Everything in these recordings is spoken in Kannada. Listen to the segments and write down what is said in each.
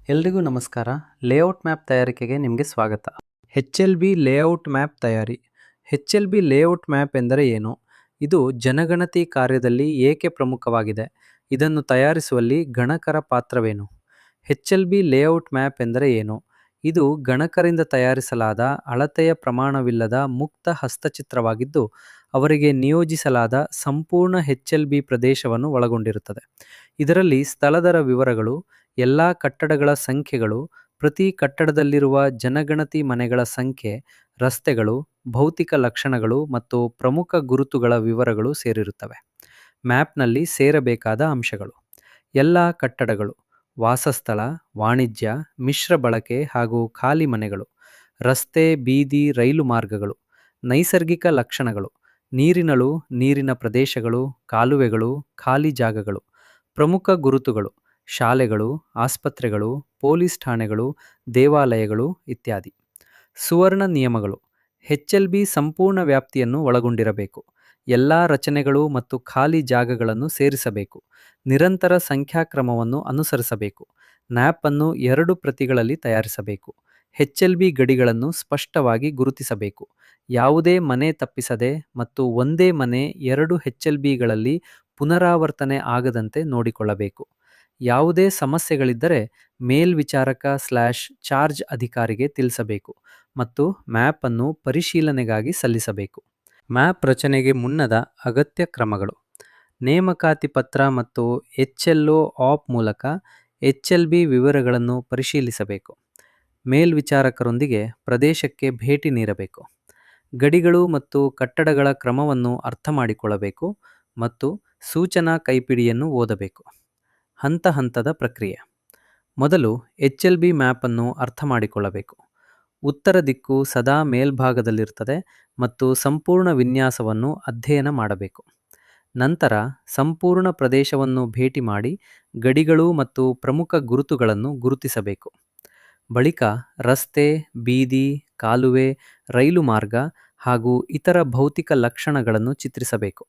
ಎಲ್ರಿಗೂ ನಮಸ್ಕಾರ. ಲೇಔಟ್ ಮ್ಯಾಪ್ ತಯಾರಿಕೆಗೆ ನಿಮಗೆ ಸ್ವಾಗತ. HLB ಲೇಔಟ್ ಮ್ಯಾಪ್ ತಯಾರಿ. HLB ಲೇಔಟ್ ಮ್ಯಾಪ್ ಎಂದರೆ ಏನು? ಇದು ಜನಗಣತಿ ಕಾರ್ಯದಲ್ಲಿ ಏಕೆ ಪ್ರಮುಖವಾಗಿದೆ? ಇದನ್ನು ತಯಾರಿಸುವಲ್ಲಿ ಗಣಕರ ಪಾತ್ರವೇನು? HLB ಲೇಔಟ್ ಮ್ಯಾಪ್ ಎಂದರೆ ಏನು? ಇದು ಗಣಕರಿಂದ ತಯಾರಿಸಲಾದ ಅಳತೆಯ ಪ್ರಮಾಣವಿಲ್ಲದ ಮುಕ್ತ ಹಸ್ತಚಿತ್ರವಾಗಿದ್ದು, ಅವರಿಗೆ ನಿಯೋಜಿಸಲಾದ ಸಂಪೂರ್ಣ HLB ಪ್ರದೇಶವನ್ನು ಒಳಗೊಂಡಿರುತ್ತದೆ. ಇದರಲ್ಲಿ ಸ್ಥಳದರ ವಿವರಗಳು, ಎಲ್ಲ ಕಟ್ಟಡಗಳ ಸಂಖ್ಯೆಗಳು, ಪ್ರತಿ ಕಟ್ಟಡದಲ್ಲಿರುವ ಜನಗಣತಿ ಮನೆಗಳ ಸಂಖ್ಯೆ, ರಸ್ತೆಗಳು, ಭೌತಿಕ ಲಕ್ಷಣಗಳು ಮತ್ತು ಪ್ರಮುಖ ಗುರುತುಗಳ ವಿವರಗಳು ಸೇರಿರುತ್ತವೆ. ಮ್ಯಾಪ್ನಲ್ಲಿ ಸೇರಬೇಕಾದ ಅಂಶಗಳು: ಎಲ್ಲ ಕಟ್ಟಡಗಳು, ವಾಸಸ್ಥಳ, ವಾಣಿಜ್ಯ, ಮಿಶ್ರ ಬಳಕೆ ಹಾಗೂ ಖಾಲಿ ಮನೆಗಳು, ರಸ್ತೆ, ಬೀದಿ, ರೈಲು ಮಾರ್ಗಗಳು, ನೈಸರ್ಗಿಕ ಲಕ್ಷಣಗಳು, ನೀರಿನಳು, ನೀರಿನ ಪ್ರದೇಶಗಳು, ಕಾಲುವೆಗಳು, ಖಾಲಿ ಜಾಗಗಳು, ಪ್ರಮುಖ ಗುರುತುಗಳು, ಶಾಲೆಗಳು, ಆಸ್ಪತ್ರೆಗಳು, ಪೊಲೀಸ್ ಠಾಣೆಗಳು, ದೇವಾಲಯಗಳು ಇತ್ಯಾದಿ. ಸುವರ್ಣ ನಿಯಮಗಳು: HLB ಸಂಪೂರ್ಣ ವ್ಯಾಪ್ತಿಯನ್ನು ಒಳಗೊಂಡಿರಬೇಕು. ಎಲ್ಲ ರಚನೆಗಳು ಮತ್ತು ಖಾಲಿ ಜಾಗಗಳನ್ನು ಸೇರಿಸಬೇಕು. ನಿರಂತರ ಸಂಖ್ಯಾಕ್ರಮವನ್ನು ಅನುಸರಿಸಬೇಕು. ಮ್ಯಾಪ್ ಅನ್ನು 2 ಪ್ರತಿಗಳಲ್ಲಿ ತಯಾರಿಸಬೇಕು. HLB ಗಡಿಗಳನ್ನು ಸ್ಪಷ್ಟವಾಗಿ ಗುರುತಿಸಬೇಕು. ಯಾವುದೇ ಮನೆ ತಪ್ಪಿಸದೆ ಮತ್ತು ಒಂದೇ ಮನೆ 2 HLBಗಳಲ್ಲಿ ಪುನರಾವರ್ತನೆ ಆಗದಂತೆ ನೋಡಿಕೊಳ್ಳಬೇಕು. ಯಾವುದೇ ಸಮಸ್ಯೆಗಳಿದ್ದರೆ ಮೇಲ್ವಿಚಾರಕ/ಚಾರ್ಜ್ ಅಧಿಕಾರಿಗೆ ತಿಳಿಸಬೇಕು ಮತ್ತು ಮ್ಯಾಪ್ ಅನ್ನು ಪರಿಶೀಲನೆಗಾಗಿ ಸಲ್ಲಿಸಬೇಕು. ಮ್ಯಾಪ್ ರಚನೆಗೆ ಮುನ್ನದ ಅಗತ್ಯ ಕ್ರಮಗಳು: ನೇಮಕಾತಿ ಪತ್ರ ಮತ್ತು HLO ಆಪ್ ಮೂಲಕ HLB ವಿವರಗಳನ್ನು ಪರಿಶೀಲಿಸಬೇಕು. ಮೇಲ್ವಿಚಾರಕರೊಂದಿಗೆ ಪ್ರದೇಶಕ್ಕೆ ಭೇಟಿ ನೀಡಬೇಕು. ಗಡಿಗಳು ಮತ್ತು ಕಟ್ಟಡಗಳ ಕ್ರಮವನ್ನು ಅರ್ಥಮಾಡಿಕೊಳ್ಳಬೇಕು ಮತ್ತು ಸೂಚನಾ ಕೈಪಿಡಿಯನ್ನು ಓದಬೇಕು. ಹಂತ ಹಂತದ ಪ್ರಕ್ರಿಯೆ: ಮೊದಲು HLB ಮ್ಯಾಪ್ ಅನ್ನು ಅರ್ಥಮಾಡಿಕೊಳ್ಳಬೇಕು. ಉತ್ತರ ದಿಕ್ಕು ಸದಾ ಮೇಲ್ಭಾಗದಲ್ಲಿರುತ್ತದೆ ಮತ್ತು ಸಂಪೂರ್ಣ ವಿನ್ಯಾಸವನ್ನು ಅಧ್ಯಯನ ಮಾಡಬೇಕು. ನಂತರ ಸಂಪೂರ್ಣ ಪ್ರದೇಶವನ್ನು ಭೇಟಿ ಮಾಡಿ ಗಡಿಗಳು ಮತ್ತು ಪ್ರಮುಖ ಗುರುತುಗಳನ್ನು ಗುರುತಿಸಬೇಕು. ಬಳಿಕ ರಸ್ತೆ, ಬೀದಿ, ಕಾಲುವೆ, ರೈಲು ಮಾರ್ಗ ಹಾಗೂ ಇತರ ಭೌತಿಕ ಲಕ್ಷಣಗಳನ್ನು ಚಿತ್ರಿಸಬೇಕು.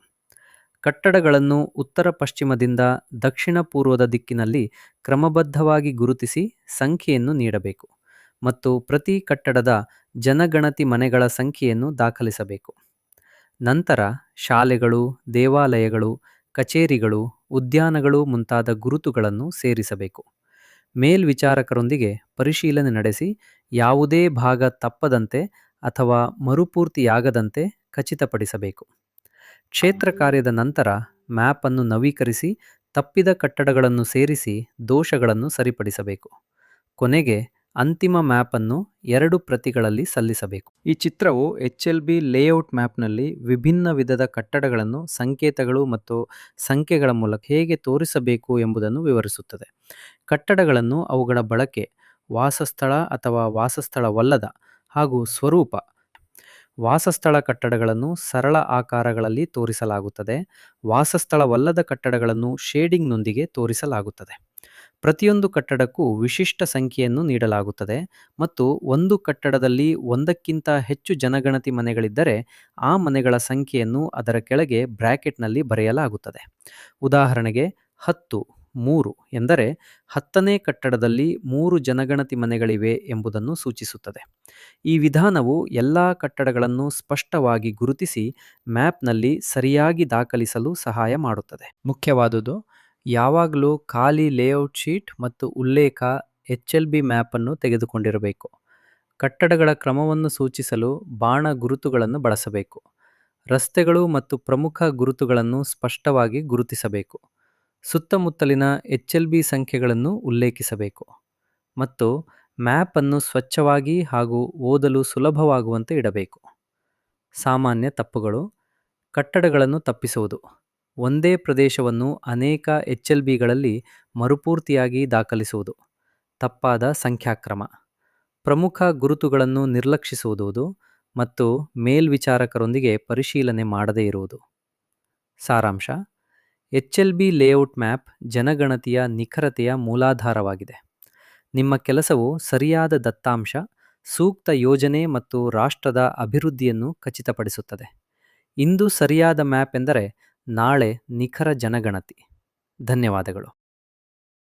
ಕಟ್ಟಡಗಳನ್ನು ಉತ್ತರ ಪಶ್ಚಿಮದಿಂದ ದಕ್ಷಿಣ ಪೂರ್ವದ ದಿಕ್ಕಿನಲ್ಲಿ ಕ್ರಮಬದ್ಧವಾಗಿ ಗುರುತಿಸಿ ಸಂಖ್ಯೆಯನ್ನು ನೀಡಬೇಕು ಮತ್ತು ಪ್ರತಿ ಕಟ್ಟಡದ ಜನಗಣತಿ ಮನೆಗಳ ಸಂಖ್ಯೆಯನ್ನು ದಾಖಲಿಸಬೇಕು. ನಂತರ ಶಾಲೆಗಳು, ದೇವಾಲಯಗಳು, ಕಚೇರಿಗಳು, ಉದ್ಯಾನಗಳು ಮುಂತಾದ ಗುರುತುಗಳನ್ನು ಸೇರಿಸಬೇಕು. ಮೇಲ್ವಿಚಾರಕರೊಂದಿಗೆ ಪರಿಶೀಲನೆ ನಡೆಸಿ ಯಾವುದೇ ಭಾಗ ತಪ್ಪದಂತೆ ಅಥವಾ ಮರುಪೂರ್ತಿಯಾಗದಂತೆ ಖಚಿತಪಡಿಸಬೇಕು. ಕ್ಷೇತ್ರ ಕಾರ್ಯದ ನಂತರ ಮ್ಯಾಪ್ ಅನ್ನು ನವೀಕರಿಸಿ ತಪ್ಪಿದ ಕಟ್ಟಡಗಳನ್ನು ಸೇರಿಸಿ ದೋಷಗಳನ್ನು ಸರಿಪಡಿಸಬೇಕು. ಕೊನೆಗೆ ಅಂತಿಮ ಮ್ಯಾಪ್ ಅನ್ನು 2 ಪ್ರತಿಗಳಲ್ಲಿ ಸಲ್ಲಿಸಬೇಕು. ಈ ಚಿತ್ರವು HLB ಲೇಔಟ್ ಮ್ಯಾಪ್ನಲ್ಲಿ ವಿಭಿನ್ನ ವಿಧದ ಕಟ್ಟಡಗಳನ್ನು ಸಂಕೇತಗಳು ಮತ್ತು ಸಂಖ್ಯೆಗಳ ಮೂಲಕ ಹೇಗೆ ತೋರಿಸಬೇಕು ಎಂಬುದನ್ನು ವಿವರಿಸುತ್ತದೆ. ಕಟ್ಟಡಗಳನ್ನು ಅವುಗಳ ಬಳಕೆ, ವಾಸಸ್ಥಳ ಅಥವಾ ವಾಸಸ್ಥಳವಲ್ಲದ ಹಾಗೂ ಸ್ವರೂಪ. ವಾಸಸ್ಥಳ ಕಟ್ಟಡಗಳನ್ನು ಸರಳ ಆಕಾರಗಳಲ್ಲಿ ತೋರಿಸಲಾಗುತ್ತದೆ. ವಾಸಸ್ಥಳವಲ್ಲದ ಕಟ್ಟಡಗಳನ್ನು ಶೇಡಿಂಗ್ನೊಂದಿಗೆ ತೋರಿಸಲಾಗುತ್ತದೆ. ಪ್ರತಿಯೊಂದು ಕಟ್ಟಡಕ್ಕೂ ವಿಶಿಷ್ಟ ಸಂಖ್ಯೆಯನ್ನು ನೀಡಲಾಗುತ್ತದೆ ಮತ್ತು ಒಂದು ಕಟ್ಟಡದಲ್ಲಿ ಒಂದಕ್ಕಿಂತ ಹೆಚ್ಚು ಜನಗಣತಿ ಮನೆಗಳಿದ್ದರೆ ಆ ಮನೆಗಳ ಸಂಖ್ಯೆಯನ್ನು ಅದರ ಕೆಳಗೆ ಬ್ರಾಕೆಟ್ನಲ್ಲಿ ಬರೆಯಲಾಗುತ್ತದೆ. ಉದಾಹರಣೆಗೆ 10 3 ಎಂದರೆ 10ನೇ ಕಟ್ಟಡದಲ್ಲಿ 3 ಜನಗಣತಿ ಮನೆಗಳಿವೆ ಎಂಬುದನ್ನು ಸೂಚಿಸುತ್ತದೆ. ಈ ವಿಧಾನವು ಎಲ್ಲ ಕಟ್ಟಡಗಳನ್ನು ಸ್ಪಷ್ಟವಾಗಿ ಗುರುತಿಸಿ ಮ್ಯಾಪ್ನಲ್ಲಿ ಸರಿಯಾಗಿ ದಾಖಲಿಸಲು ಸಹಾಯ ಮಾಡುತ್ತದೆ. ಮುಖ್ಯವಾದುದು: ಯಾವಾಗಲೂ ಖಾಲಿ ಲೇಔಟ್ ಶೀಟ್ ಮತ್ತು ಉಲ್ಲೇಖ HLB ಮ್ಯಾಪ್ ಅನ್ನು ತೆಗೆದುಕೊಂಡಿರಬೇಕು. ಕಟ್ಟಡಗಳ ಕ್ರಮವನ್ನು ಸೂಚಿಸಲು ಬಾಣ ಗುರುತುಗಳನ್ನು ಬಳಸಬೇಕು. ರಸ್ತೆಗಳು ಮತ್ತು ಪ್ರಮುಖ ಗುರುತುಗಳನ್ನು ಸ್ಪಷ್ಟವಾಗಿ ಗುರುತಿಸಬೇಕು. ಸುತ್ತಮುತ್ತಲಿನ HLB ಸಂಖ್ಯೆಗಳನ್ನು ಉಲ್ಲೇಖಿಸಬೇಕು ಮತ್ತು ಮ್ಯಾಪ್ ಅನ್ನು ಸ್ವಚ್ಛವಾಗಿ ಹಾಗೂ ಓದಲು ಸುಲಭವಾಗುವಂತೆ ಇಡಬೇಕು. ಸಾಮಾನ್ಯ ತಪ್ಪುಗಳು: ಕಟ್ಟಡಗಳನ್ನು ತಪ್ಪಿಸುವುದು. ಒಂದೇ ಪ್ರದೇಶವನ್ನು ಅನೇಕ HLBಗಳಲ್ಲಿ ಮರುಪೂರ್ತಿಯಾಗಿ ದಾಖಲಿಸುವುದು. ತಪ್ಪಾದ ಸಂಖ್ಯಾಕ್ರಮ. ಪ್ರಮುಖ ಗುರುತುಗಳನ್ನು ನಿರ್ಲಕ್ಷಿಸುವುದು ಮತ್ತು ಮೇಲ್ವಿಚಾರಕರೊಂದಿಗೆ ಪರಿಶೀಲನೆ ಮಾಡದೇ ಇರುವುದು. ಸಾರಾಂಶ: HLB ಲೇಔಟ್ ಮ್ಯಾಪ್ ಜನಗಣತಿಯ ನಿಖರತೆಯ ಮೂಲಾಧಾರವಾಗಿದೆ. ನಿಮ್ಮ ಕೆಲಸವು ಸರಿಯಾದ ದತ್ತಾಂಶ, ಸೂಕ್ತ ಯೋಜನೆ ಮತ್ತು ರಾಷ್ಟ್ರದ ಅಭಿವೃದ್ಧಿಯನ್ನು ಖಚಿತಪಡಿಸುತ್ತದೆ. ಇಂದು ಸರಿಯಾದ ಮ್ಯಾಪ್ ಎಂದರೆ ನಾಳೆ ನಿಖರ ಜನಗಣತಿ. ಧನ್ಯವಾದಗಳು.